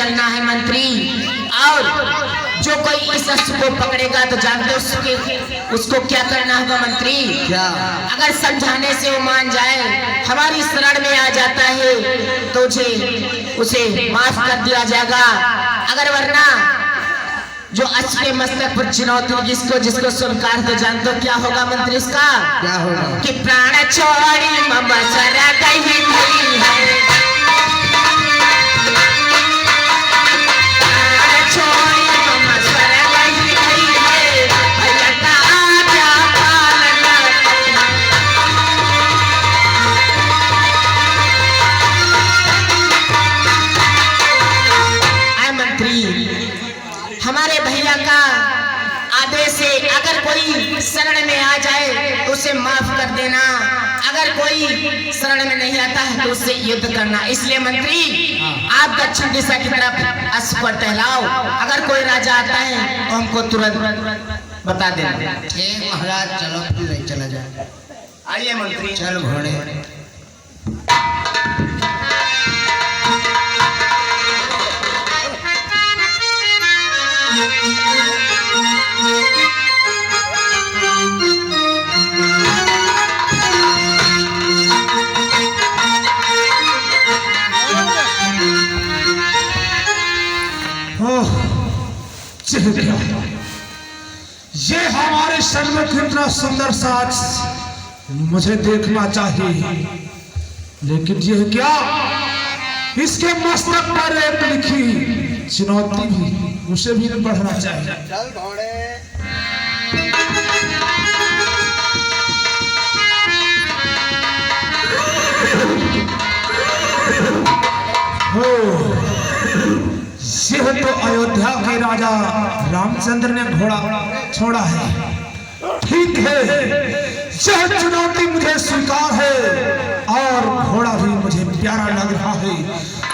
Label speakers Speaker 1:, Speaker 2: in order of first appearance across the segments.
Speaker 1: चलना है मंत्री। और जो कोई इस अस्त्र को पकड़ेगा तो जानते उसको क्या करना होगा मंत्री?
Speaker 2: क्या?
Speaker 1: अगर समझाने से वो मान जाए, हमारी शरण में आ जाता है तो उसे माफ कर दिया जाएगा। अगर वरना जो अस्त्र के मस्तक पर चुनौती जिसको स्वीकार तो जानते हो क्या होगा मंत्री? इसका
Speaker 2: क्या होगा?
Speaker 1: कि प्राण छोड़ी ममसरा कहीं नहीं है, हमारे भैया का आदेश है, अगर कोई शरण में आ जाए तो उसे माफ कर देना, अगर कोई शरण में नहीं आता है तो उससे युद्ध करना। इसलिए मंत्री आप दक्षिण दिशा की तरफ अस्त्र पर टहलाओ, अगर कोई राजा आता है तो हमको तुरंत बता देना।
Speaker 2: ठीक महाराज, चलो फिर नहीं चला जाए।
Speaker 1: आइए मंत्री।
Speaker 2: चल घोड़े।
Speaker 3: ये हमारे सन्मुख इतना सुंदर साज मुझे देखना चाहिए, लेकिन यह क्या? इसके मस्तक पर एक लिखी चुनौती भी, उसे भी बढ़ना चाहिए।
Speaker 2: चल घोड़े।
Speaker 3: यह तो अयोध्या के राजा रामचंद्र ने घोड़ा छोड़ा है। ठीक है, यह चुनौती मुझे स्वीकार है और घोड़ा भी मुझे प्यारा लग रहा है,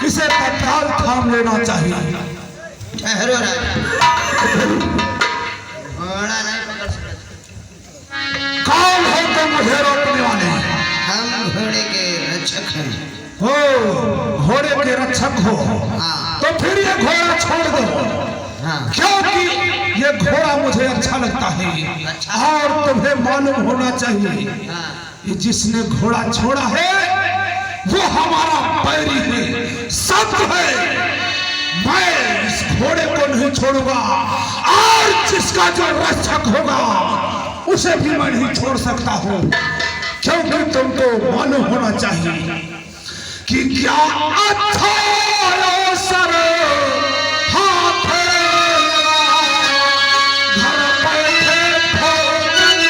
Speaker 3: इसे तत्काल थाम लेना चाहिए।
Speaker 2: ठहरो राजा, घोड़ा नहीं पकड़ सकते।
Speaker 3: कौन हो तुम मुझे रोकने वाले?
Speaker 2: हम घोड़े के रक्षक हैं।
Speaker 3: हो, घोड़े के रक्षक हो?
Speaker 2: हाँ।
Speaker 3: तो फिर ये घोड़ा छोड़ दो।
Speaker 2: हाँ।
Speaker 3: क्योंकि ये घोड़ा मुझे अच्छा लगता है।
Speaker 2: अच्छा।
Speaker 3: और तुम्हें मालूम होना चाहिए,
Speaker 2: हाँ।
Speaker 3: ये जिसने घोड़ा छोड़ा है वो हमारा बैरी है, शत्रु है। मैं इस घोड़े को नहीं छोड़ूंगा और जिसका जो रक्षक होगा उसे भी मैं नहीं छोड़ सकता हूँ, क्योंकि तुमको मालूम होना चाहिए कि क्या अच्छा अवसर हाथ लगा, घर बैठे भोजन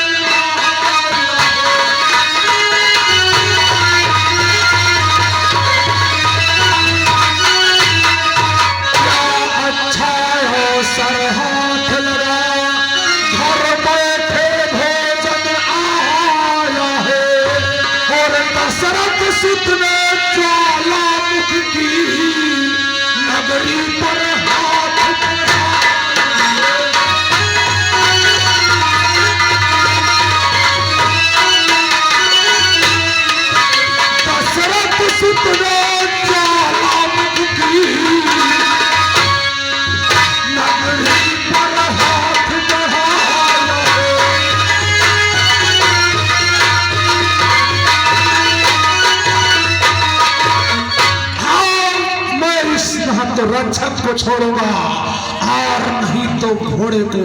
Speaker 3: क्या अच्छा अवसर हाथ लगा, घर बैठे भोजन आया है। और दशरथ सुत ने ज्वालामुख की नगरी पर हाथ दशरथ सुत ने ज्वालामुख की नगरी पर हाथ बढ़ाया है। मैं इस न तो रक्षक को छोड़ूंगा और नहीं तो घोड़े को,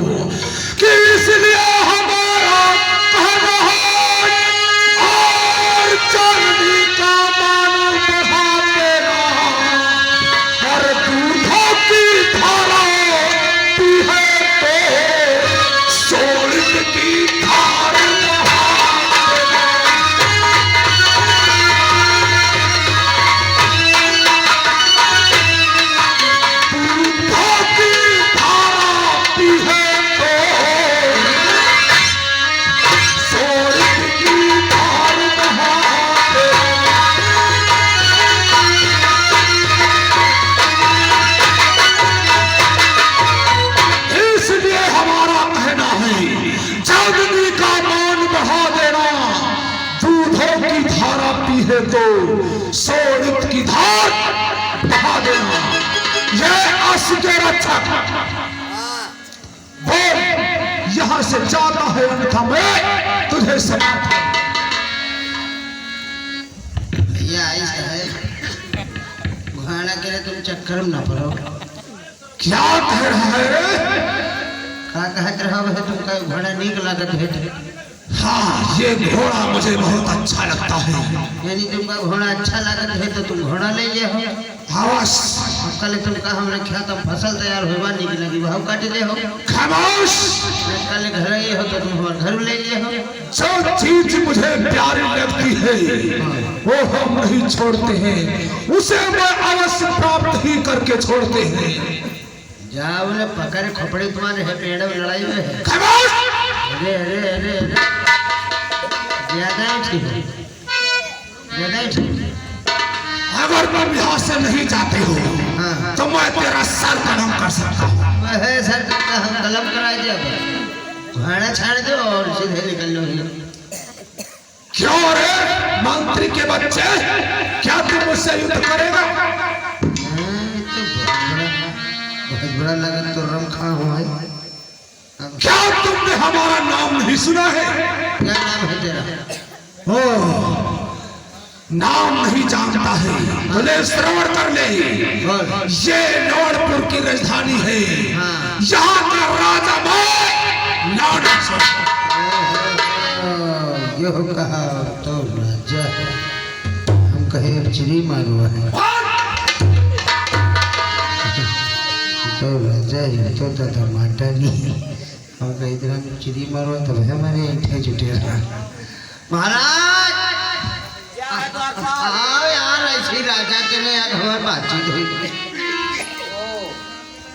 Speaker 3: कि इसलिए हमारा कहना है और चलनी का मान बढ़ा देना, और दूधों की धारा पी है तो सोलित की धार बहा देना। दूधों की धारा पी है तो सोलित की धार बहा देना। इसलिए हमारा कहना है चांदनी का मान बढ़ा देना, दूधों की धारा पी है तो सोलित की धार बहा देना। यह वंश के रक्षक बोल, यहां से जाता है अन्यथा मैं तुझे समाप्त कर।
Speaker 2: भैया ऐसा है, घोड़ा के लिए तुम चक्कर में ना पड़ो।
Speaker 3: क्या कह रहा है रे?
Speaker 2: का कहत रहा है तुमका घोड़ा नीक लागत है?
Speaker 3: हाँ, ये घोड़ा मुझे बहुत अच्छा लगता है।
Speaker 2: यानी तुमका घोड़ा अच्छा लागत है तो तुम घोड़ा ले ले हो। कल तुमका हमने क्या तुम फसल तैयार होगा निक लगी भाव काट ले हो।
Speaker 3: खामोश।
Speaker 2: कल घर ये हो तो तुम हमारे घर ले ले हो।
Speaker 3: जो चीज मुझे प्यारी लगती है वो हम नहीं छोड़ते हैं, उसे मैं अवश्य प्राप्त ही करके छोड़ते हैं।
Speaker 2: जाओ ने पकड़ खोपड़ी तुम्हारे है पेड़ में लड़ाई में है।
Speaker 3: खामोश।
Speaker 2: अरे अरे अरे अरे ज्यादा ठीक है, ज्यादा ठीक है।
Speaker 3: अगर तुम यहाँ से नहीं जाते हो तो मैं तेरा सर कलम कर सकता हूँ।
Speaker 2: वह सर का हम कलम करा दिया, भाड़ा छाड़ दो और सीधे निकल लो।
Speaker 3: क्यों रे मंत्री के बच्चे, क्या तुम मुझसे युद्ध करेगा?
Speaker 2: बहुत बड़ा लगन तो रम खा हुआ है।
Speaker 3: क्या तुमने हमारा नाम नहीं सुना है?
Speaker 2: क्या नाम है तेरा?
Speaker 3: ओ, नाम नहीं जानता है बोले श्रवण कर ले। ये नवलपुर की राजधानी है। यहाँ का राजा मैं नानासुर।
Speaker 2: यो कहा तो राजा, हम कहे अब चिड़ी मारो है तो राजा ही तो दादा माटा नहीं, हम कहे इधर हम चिड़ी मारो तब हमारे इंठे जुटे रहा। महाराज आओ यार, ऐसी राजा के ने यार हमारी बातचीत हुई।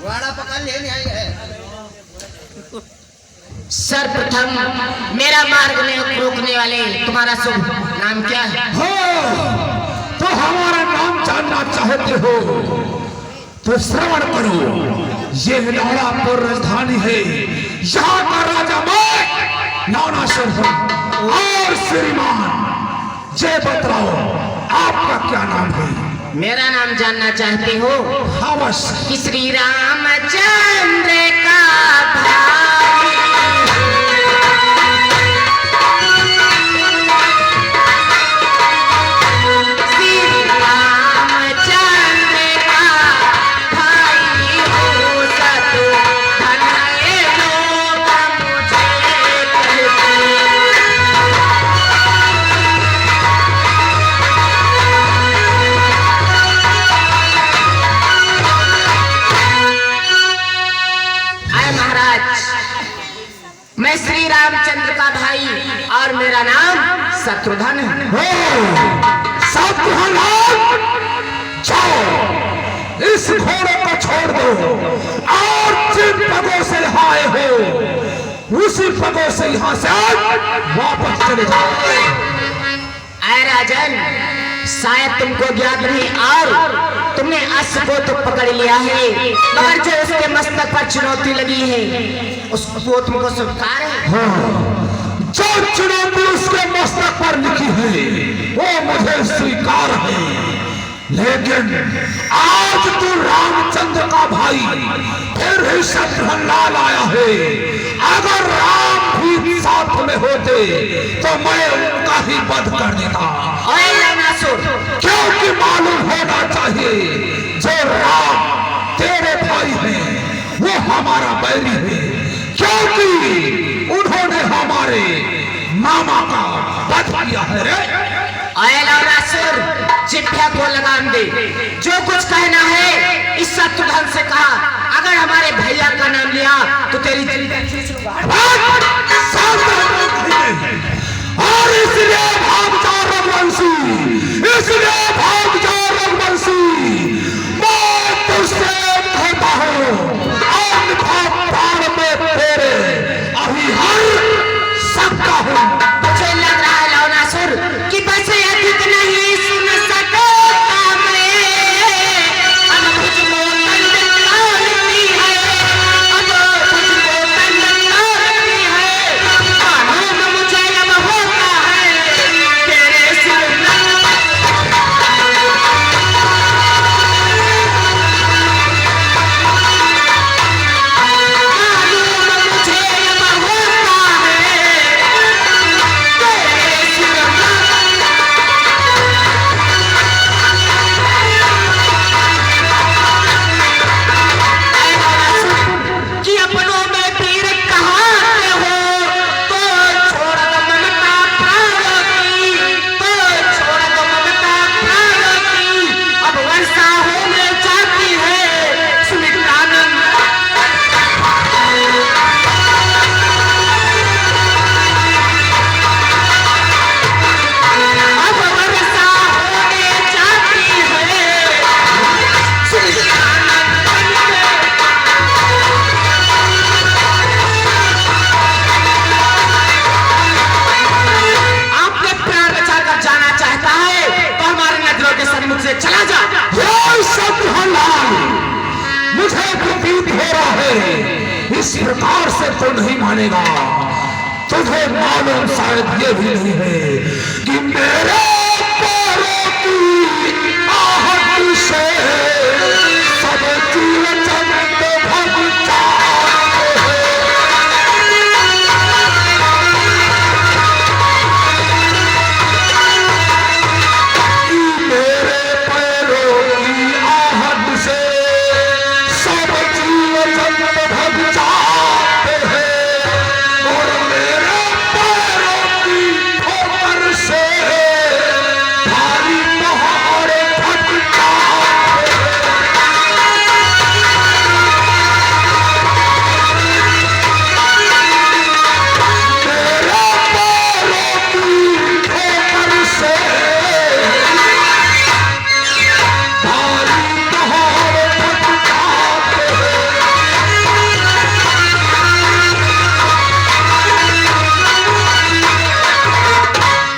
Speaker 2: वाड़ा पकड़ ले आई है।
Speaker 1: सर्वप्रथम मेरा मार्ग में रोकने वाले तुम्हारा शुभ नाम क्या है?
Speaker 3: हो तो हमारा नाम जानना चाहते हो तो श्रवण करो। ये नवलपुर राजधानी है। यहाँ का राजा मैं नानासुर हूँ। और श्रीमान जय बतलाओ, आपका क्या नाम है?
Speaker 1: मेरा नाम जानना चाहते हो
Speaker 3: अवश्य।
Speaker 1: कि श्री रामचंद्र का भाई श्री रामचंद्र का भाई हो सतो धन्य लोग मुझे कहते। मैं श्री रामचंद्र का भाई और मेरा नाम शत्रुघ्न है।
Speaker 3: शत्रुघ्न, जाओ इस घोड़े को छोड़ दो और जिन पगों से आए हो उसी पगों से यहाँ से वापस चले जाओ।
Speaker 1: आए राजन, शायद तुमको ज्ञात नहीं और तुमने अश्व को तो पकड़ लिया है, मगर जो उसके मस्तक पर चुनौती लगी है उसको तुमको स्वीकार है?
Speaker 3: हाँ, जो चुनौती उसके मस्तक पर लिखी है वो मुझे स्वीकार है, लेकिन आज तू रामचंद्र का भाई फिर ही शत्रुघ्न लाल आया है। अगर राम भी साथ में होते तो मैं उनका ही वध कर देता। क्योंकि मालूम होना चाहिए जो राम तेरे भाई हैं वो हमारा बैरी है, क्योंकि उन्होंने हमारे मामा का वध किया है रे।
Speaker 1: जिभ्या को लगाम दे, जो कुछ कहना है इस शत्रुघ्न से कहा। अगर हमारे भैया का नाम लिया तो तेरी
Speaker 3: और इसलिए भाग जा रघुवंशी, इसलिए भाग जा रघुवंशी, मैं तुझसे कहता हूँ प्राण में तेरे अभी हर सकता हूँ।
Speaker 1: मुझे लग रहा है लवनासुर कि बस अधिक नहीं सुन सकता मैं, अब मुझको तंग करती है, अब मुझको तंग करती है।
Speaker 3: इस प्रकार से तो नहीं मानेगा। तुझे मालूम शायद ये भी नहीं है कि मेरे पैरों की आहट से सब जीव जंत भग जाते हैं। मेरे पैरों की आहट से सब जीव जंत भग जाते हैं और मेरे पैरों की ठोकर से भारी पहाड़ फट जाते हैं। मेरे पैरों की ठोकर से भारी पहाड़ फट जाते हैं।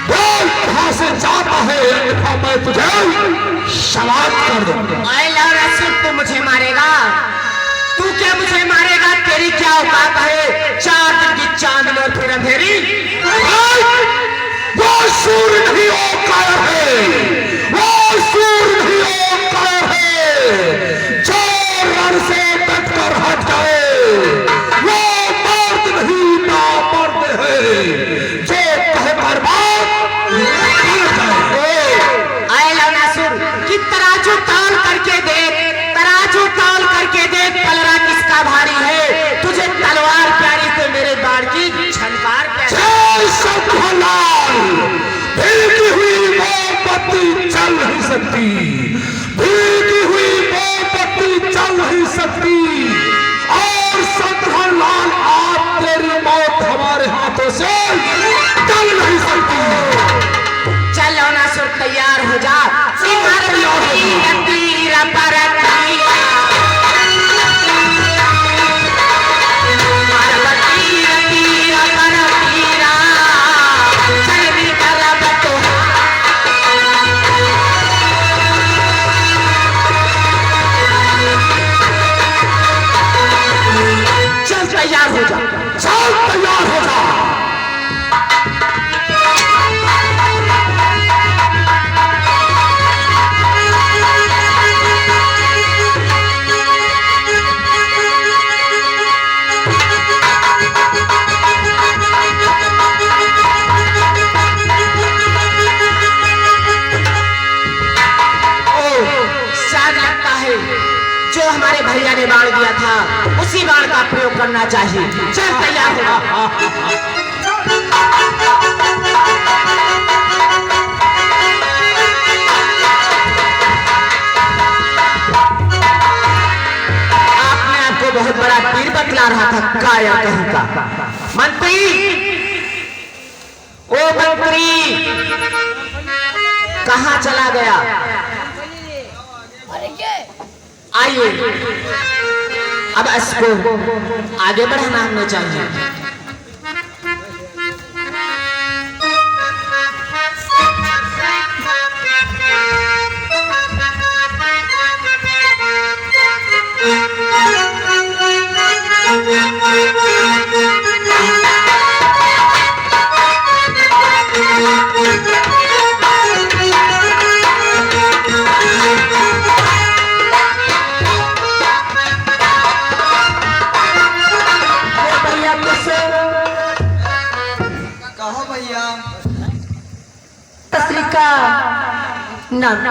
Speaker 3: बोल कहां से जाता है, अन्यथा मैं तुझे शलात कर दूंगा।
Speaker 1: आए लौरा सिर्फ तू मुझे मारेगा? तू क्या मुझे मारेगा? तेरी क्या औकात है? 4 दिन की चांदनी और फिर अंधेरी।
Speaker 3: वो सूर्य नहीं औकाया है, वो सूर्य नहीं औकाया है जो रण से डटकर हट जाए। वो मर्द नहीं नामर्द है जो कहकर बात कर जाए।
Speaker 1: आए लौनासुर कि तराजू ताल करके देख, तराजू ताल करके देख, पलड़ा किसका भारी है? तुझे तलवार प्यारी तो मेरे बाण की झनकार प्यारी।
Speaker 3: जय शंभलाल, भीगी हुई मोमबत्ती चल नहीं सकती, भीगी हुई मोमबत्ती चल नहीं सकती। और शंभलाल आज तेरी मौत हमारे हाथों से टल नहीं सकती।
Speaker 1: चल लौनासुर तैयार हो जा।
Speaker 3: चल तैयार हो जा, चल तैयार हो जा।
Speaker 1: शायद लगता है जो हमारे भैया ने बाण दिया था उसी बाण का प्रयोग करना चाहिए। चल तैयार हो। आपने आपको बहुत बड़ा तीर बतला रहा था, काया कहीं का। मंत्री, ओ मंत्री, कहाँ चला गया? आइए, अब इसको आगे बढ़ाना हमें चाहिए।
Speaker 2: कहो भैया
Speaker 1: तस्रीका नाम